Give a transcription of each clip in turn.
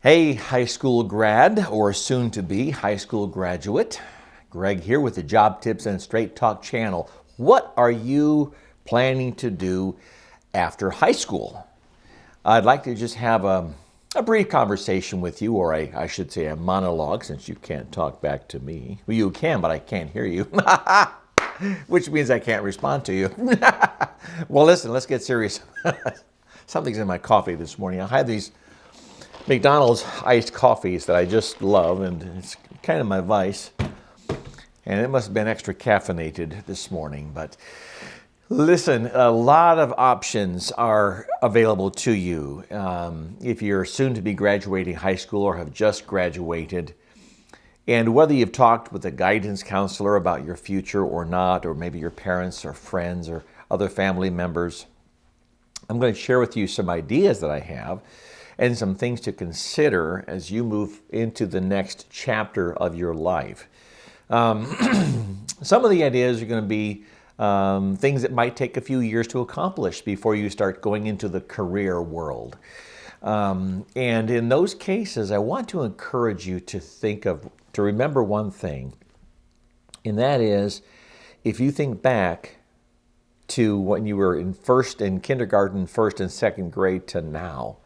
Hey, high school grad or soon to be high school graduate. Greg here with the Job Tips and Straight Talk channel. What are you planning to do after high school? I'd like to just have a brief conversation with you, or I should say a monologue, since you can't talk back to me. Well, you can, but I can't hear you, which means I can't respond to you. Well, listen, let's get serious. Something's in my coffee this morning. I had these McDonald's iced coffees that I just love, and it's kind of my vice. And it must have been extra caffeinated this morning. But listen, a lot of options are available to you. If you're soon to be graduating high school or have just graduated, and whether you've talked with a guidance counselor about your future or not, or maybe your parents or friends or other family members, I'm going to share with you some ideas that I have and some things to consider as you move into the next chapter of your life. Some of the ideas are going to be things that might take a few years to accomplish before you start going into the career world. And in those cases, I want to encourage you to remember one thing, and that is, if you think back to when you were in kindergarten, first and second grade to now,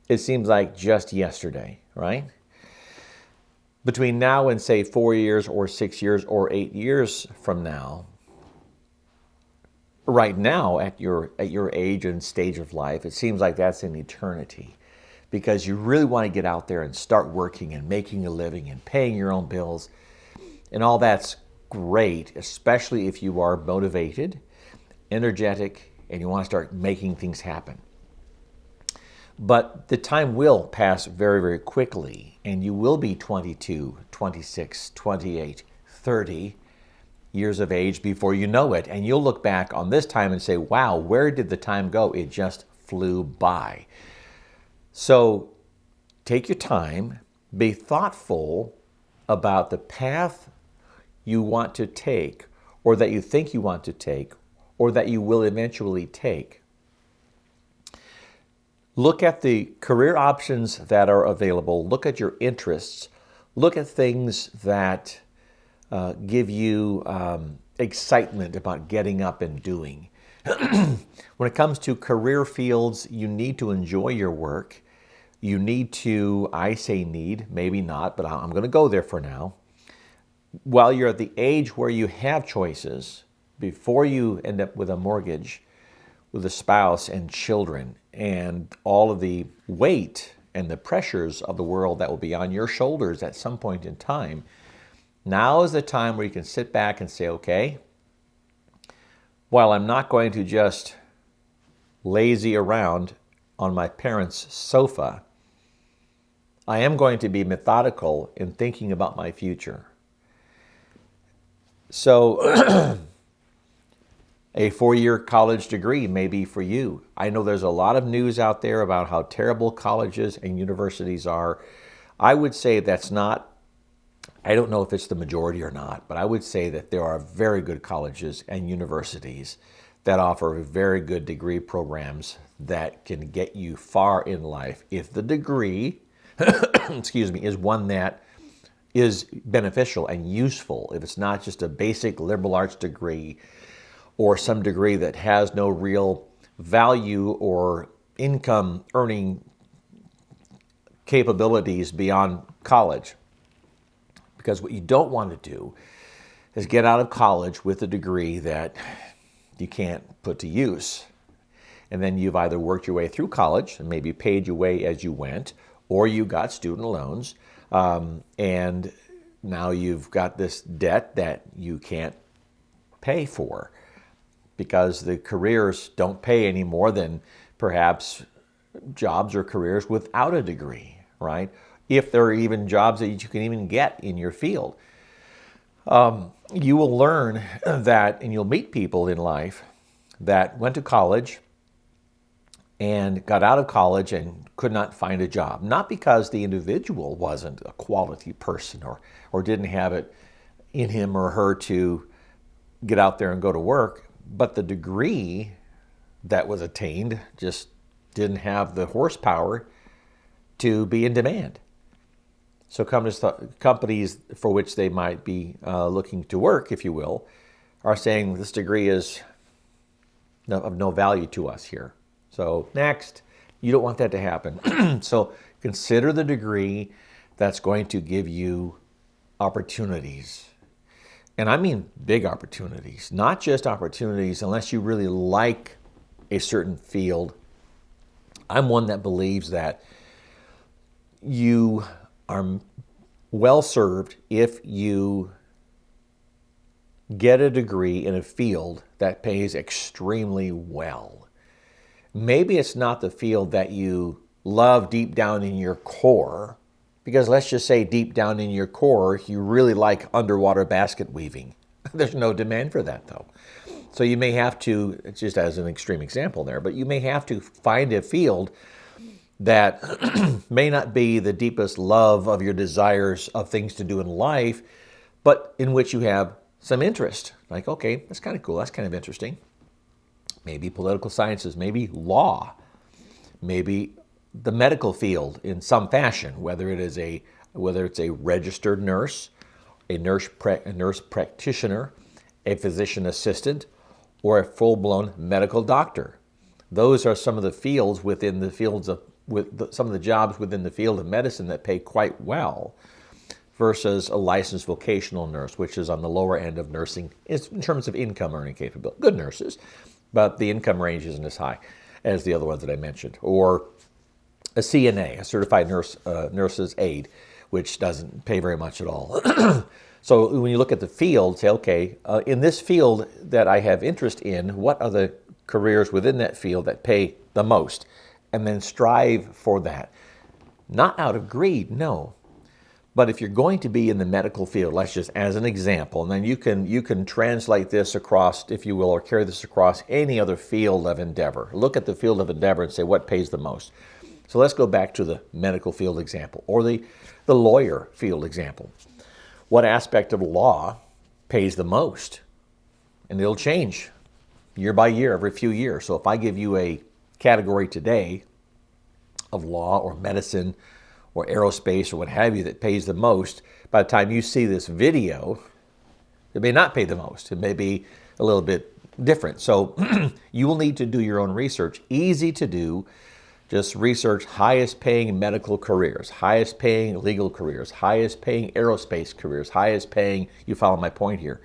it seems like just yesterday, right? Between now and say 4 years or 6 years or 8 years from now, right now at your age and stage of life, it seems like that's an eternity, because you really want to get out there and start working and making a living and paying your own bills. And all that's great, especially if you are motivated, energetic, and you want to start making things happen. But the time will pass very, very quickly, and you will be 22, 26, 28, 30 years of age before you know it. And you'll look back on this time and say, wow, where did the time go? It just flew by. So take your time, be thoughtful about the path you want to take, or that you think you want to take, or that you will eventually take. Look at the career options that are available. Look at your interests. Look at things that give you excitement about getting up and doing. When it comes to career fields, you need to enjoy your work. You need to, I say need, maybe not, but I'm going to go there for now. While you're at the age where you have choices, before you end up with a mortgage, with a spouse and children, and all of the weight and the pressures of the world that will be on your shoulders at some point in time, now is the time where you can sit back and say, okay, while I'm not going to just lazy around on my parents' sofa, I am going to be methodical in thinking about my future. So a 4-year college degree may be for you. I know there's a lot of news out there about how terrible colleges and universities are. I would say that's not, I don't know if it's the majority or not, but I would say that there are very good colleges and universities that offer very good degree programs that can get you far in life if the degree, is one that is beneficial and useful. If it's not just a basic liberal arts degree, or some degree that has no real value or income earning capabilities beyond college. Because what you don't want to do is get out of college with a degree that you can't put to use. And then you've either worked your way through college and maybe paid your way as you went, or you got student loans, and now you've got this debt that you can't pay for, because the careers don't pay any more than perhaps jobs or careers without a degree, right? If there are even jobs that you can even get in your field. You will learn that, and you'll meet people in life that went to college and got out of college and could not find a job. Not because the individual wasn't a quality person or didn't have it in him or her to get out there and go to work, but the degree that was attained just didn't have the horsepower to be in demand. So companies for which they might be looking to work, if you will, are saying this degree is of no value to us here. So next, you don't want that to happen. So consider the degree that's going to give you opportunities. And I mean big opportunities, not just opportunities unless you really like a certain field. I'm one that believes that you are well served if you get a degree in a field that pays extremely well. Maybe it's not the field that you love deep down in your core, because let's just say deep down in your core, you really like underwater basket weaving. There's no demand for that though. So you may have to, just as an extreme example there, but you may have to find a field that may not be the deepest love of your desires of things to do in life, but in which you have some interest. Like, okay, that's kind of cool. That's kind of interesting. Maybe political sciences, maybe law, maybe the medical field in some fashion, whether it's a registered nurse, a nurse practitioner, a physician assistant, or a full-blown medical doctor. Those are some of the fields within the fields of some of the jobs within the field of medicine that pay quite well, versus a licensed vocational nurse, which is on the lower end of nursing in terms of income earning capability. Good nurses, but the income range isn't as high as the other ones that I mentioned. Or a CNA, a certified nurse's aide, which doesn't pay very much at all. So when you look at the field, say, okay, in this field that I have interest in, what are the careers within that field that pay the most? And then strive for that. Not out of greed, no. But if you're going to be in the medical field, let's just as an example, and then you can translate this across, if you will, or carry this across any other field of endeavor. Look at the field of endeavor and say what pays the most. So let's go back to the medical field example, or the lawyer field example. What aspect of law pays the most? And it'll change year by year, every few years. So if I give you a category today of law or medicine or aerospace or what have you that pays the most, by the time you see this video, it may not pay the most. It may be a little bit different. So you will need to do your own research. Easy to do. Just research highest paying medical careers, highest paying legal careers, highest paying aerospace careers, highest paying, you follow my point here.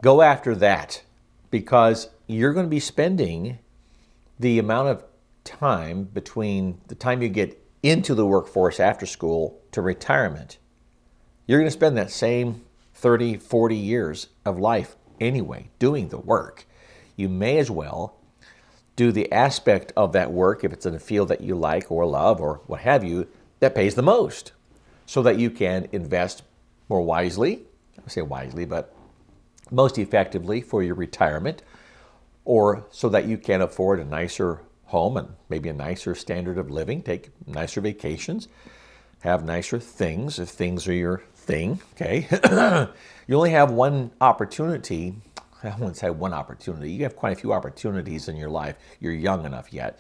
Go after that, because you're going to be spending the amount of time between the time you get into the workforce after school to retirement. You're going to spend that same 30, 40 years of life anyway doing the work. You may as well do the aspect of that work, if it's in a field that you like or love or what have you, that pays the most, so that you can invest more wisely, I say wisely, but most effectively for your retirement, or so that you can afford a nicer home and maybe a nicer standard of living, take nicer vacations, have nicer things, if things are your thing, okay? You only have one opportunity. I wouldn't say one opportunity. You have quite a few opportunities in your life. You're young enough yet.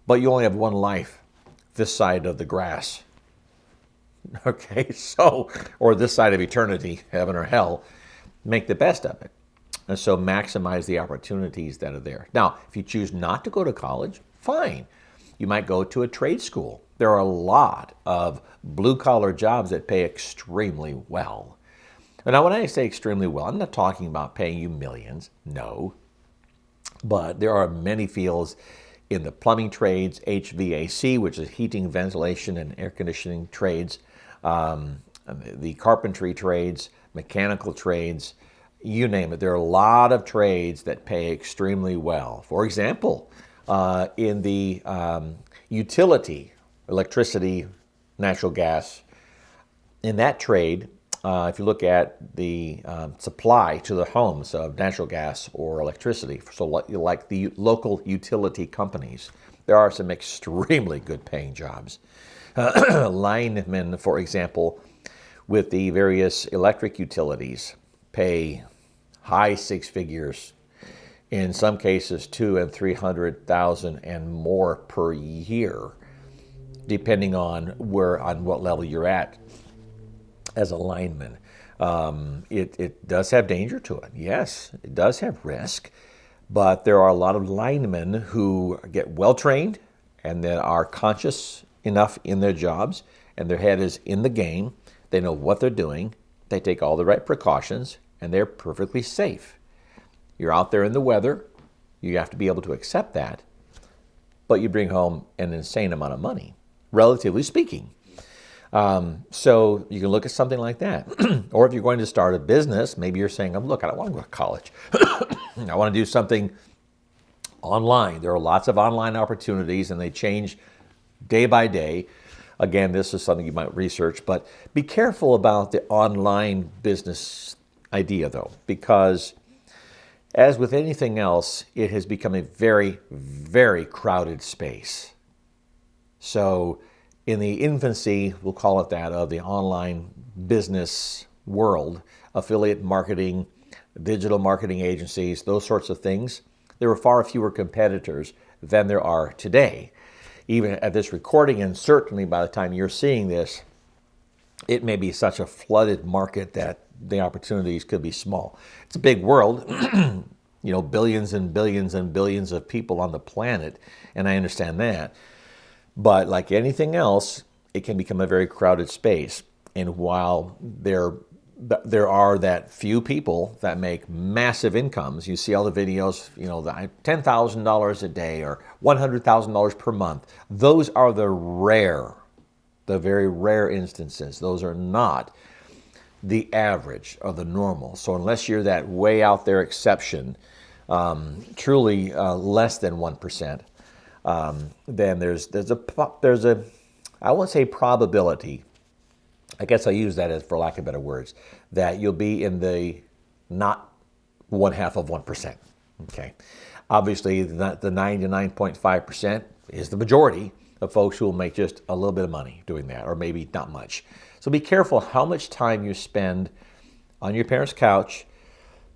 But you only have one life this side of the grass. Okay, so, or this side of eternity, heaven or hell. Make the best of it. And so maximize the opportunities that are there. Now, if you choose not to go to college, fine. You might go to a trade school. There are a lot of blue-collar jobs that pay extremely well. And now when I say extremely well, I'm not talking about paying you millions, no. But there are many fields in the plumbing trades, HVAC, which is heating, ventilation, and air conditioning trades, the carpentry trades, mechanical trades, you name it. There are a lot of trades that pay extremely well. For example, in the utility, electricity, natural gas, in that trade, if you look at the supply to the homes of natural gas or electricity, so like the local utility companies, there are some extremely good paying jobs. Linemen, for example, with the various electric utilities pay high six figures, in some cases $200,000 and $300,000 and more per year. depending on what level you're at as a lineman. It does have danger to it. Yes, it does have risk, but there are a lot of linemen who get well trained and that are conscious enough in their jobs, and their head is in the game. They know what they're doing. They take all the right precautions, and they're perfectly safe. You're out there in the weather. You have to be able to accept that, but you bring home an insane amount of money, relatively speaking. So you can look at something like that. Or if you're going to start a business, maybe you're saying, look, I don't want to go to college. I want to do something online. There are lots of online opportunities, and they change day by day. Again, this is something you might research, but be careful about the online business idea, though, because as with anything else, it has become a very, very crowded space. So in the infancy, we'll call it that, of the online business world, affiliate marketing, digital marketing agencies, those sorts of things, there were far fewer competitors than there are today. Even at this recording, and certainly by the time you're seeing this, it may be such a flooded market that the opportunities could be small. It's a big world, billions and billions and billions of people on the planet, and I understand that. But like anything else, it can become a very crowded space. And while there are that few people that make massive incomes, you see all the videos, the $10,000 a day or $100,000 per month. Those are the very rare instances. Those are not the average or the normal. So unless you're that way out there exception, truly less than 1%, then there's a I won't say probability. I guess I'll use that as, for lack of better words, that you'll be in the not 0.5%. Okay, obviously the 99.5% is the majority of folks who will make just a little bit of money doing that, or maybe not much. So be careful how much time you spend on your parents' couch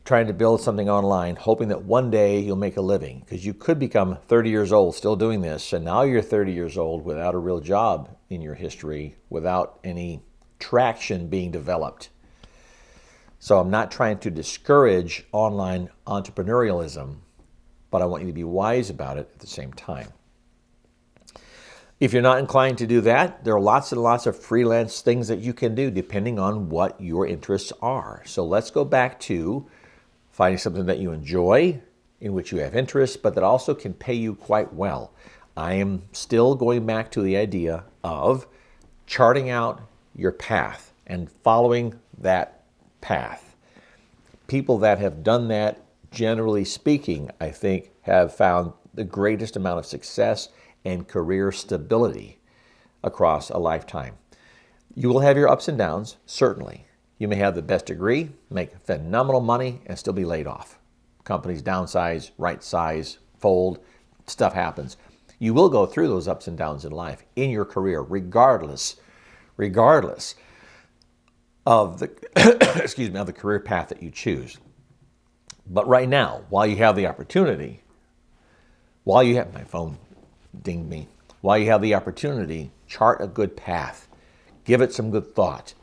trying to build something online, hoping that one day you'll make a living, because you could become 30 years old still doing this, and now you're 30 years old without a real job in your history, without any traction being developed. So I'm not trying to discourage online entrepreneurialism, but I want you to be wise about it at the same time. If you're not inclined to do that, there are lots and lots of freelance things that you can do depending on what your interests are. So let's go back to finding something that you enjoy, in which you have interest, but that also can pay you quite well. I am still going back to the idea of charting out your path and following that path. People that have done that, generally speaking, I think, have found the greatest amount of success and career stability across a lifetime. You will have your ups and downs, certainly. You may have the best degree, make phenomenal money, and still be laid off. Companies downsize, right size, fold, stuff happens. You will go through those ups and downs in life, in your career, regardless of the of the career path that you choose. But right now, while you have the opportunity, while you have, my phone dinged me, while you have the opportunity, chart a good path. Give it some good thought.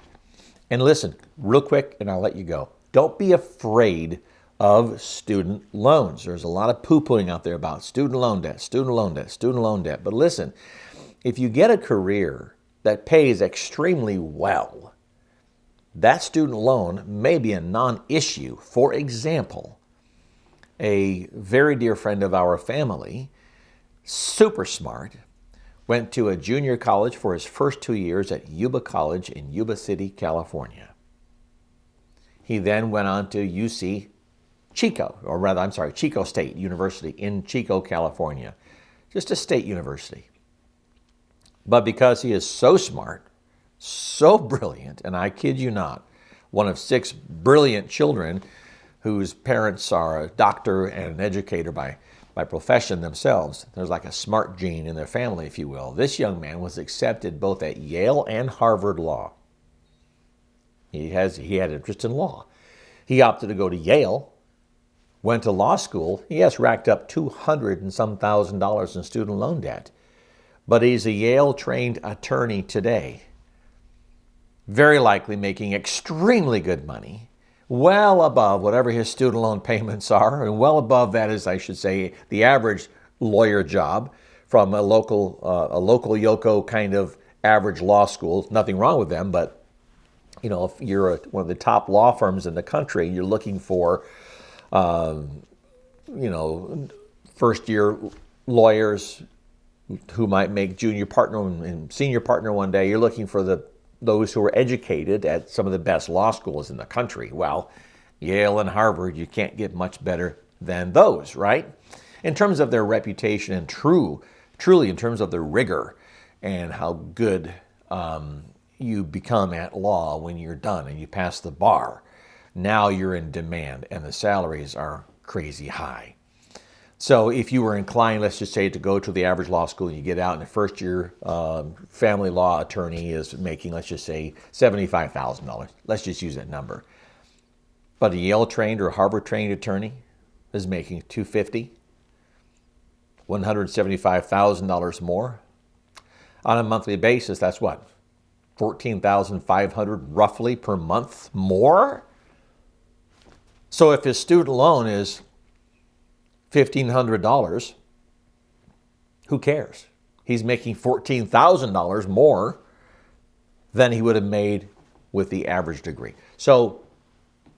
And listen, real quick, and I'll let you go. Don't be afraid of student loans. There's a lot of poo-pooing out there about student loan debt, student loan debt, student loan debt. But listen, if you get a career that pays extremely well, that student loan may be a non-issue. For example, a very dear friend of our family, super smart, went to a junior college for his first 2 years at Yuba College in Yuba City, California. He then went on to Chico State University in Chico, California. Just a state university. But because he is so smart, so brilliant, and I kid you not, one of 6 brilliant children whose parents are a doctor and an educator by profession themselves. There's like a smart gene in their family, if you will. This young man was accepted both at Yale and Harvard Law. He had interest in law. He opted to go to Yale, went to law school. He has racked up $200,000 in student loan debt. but he's a Yale-trained attorney today, very likely making extremely good money, well above whatever his student loan payments are, and well above that is, I should say, the average lawyer job from a local Yoko kind of average law school. Nothing wrong with them, but if you're one of the top law firms in the country, you're looking for, first-year lawyers who might make junior partner and senior partner one day. You're looking for those who are educated at some of the best law schools in the country. Well, Yale and Harvard, you can't get much better than those, right? In terms of their reputation and truly in terms of the rigor and how good you become at law when you're done and you pass the bar. Now you're in demand and the salaries are crazy high. So if you were inclined, let's just say, to go to the average law school and you get out and the first year family law attorney is making, let's just say, $75,000. Let's just use that number. But a Yale-trained or Harvard-trained attorney is making $250,000, $175,000 more. On a monthly basis, that's what? $14,500 roughly per month more? So if his student loan is $1,500, who cares? He's making $14,000 more than he would have made with the average degree. So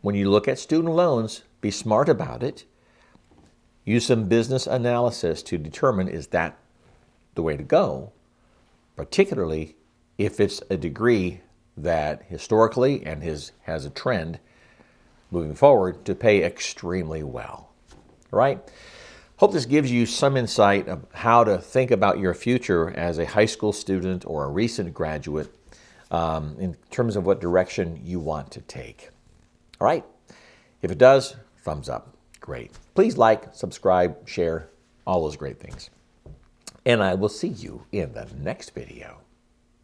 when you look at student loans, be smart about it. Use some business analysis to determine, is that the way to go? Particularly if it's a degree that historically and has a trend moving forward to pay extremely well. All right? Hope this gives you some insight of how to think about your future as a high school student or a recent graduate in terms of what direction you want to take. All right? If it does, thumbs up. Great. Please like, subscribe, share, all those great things. And I will see you in the next video.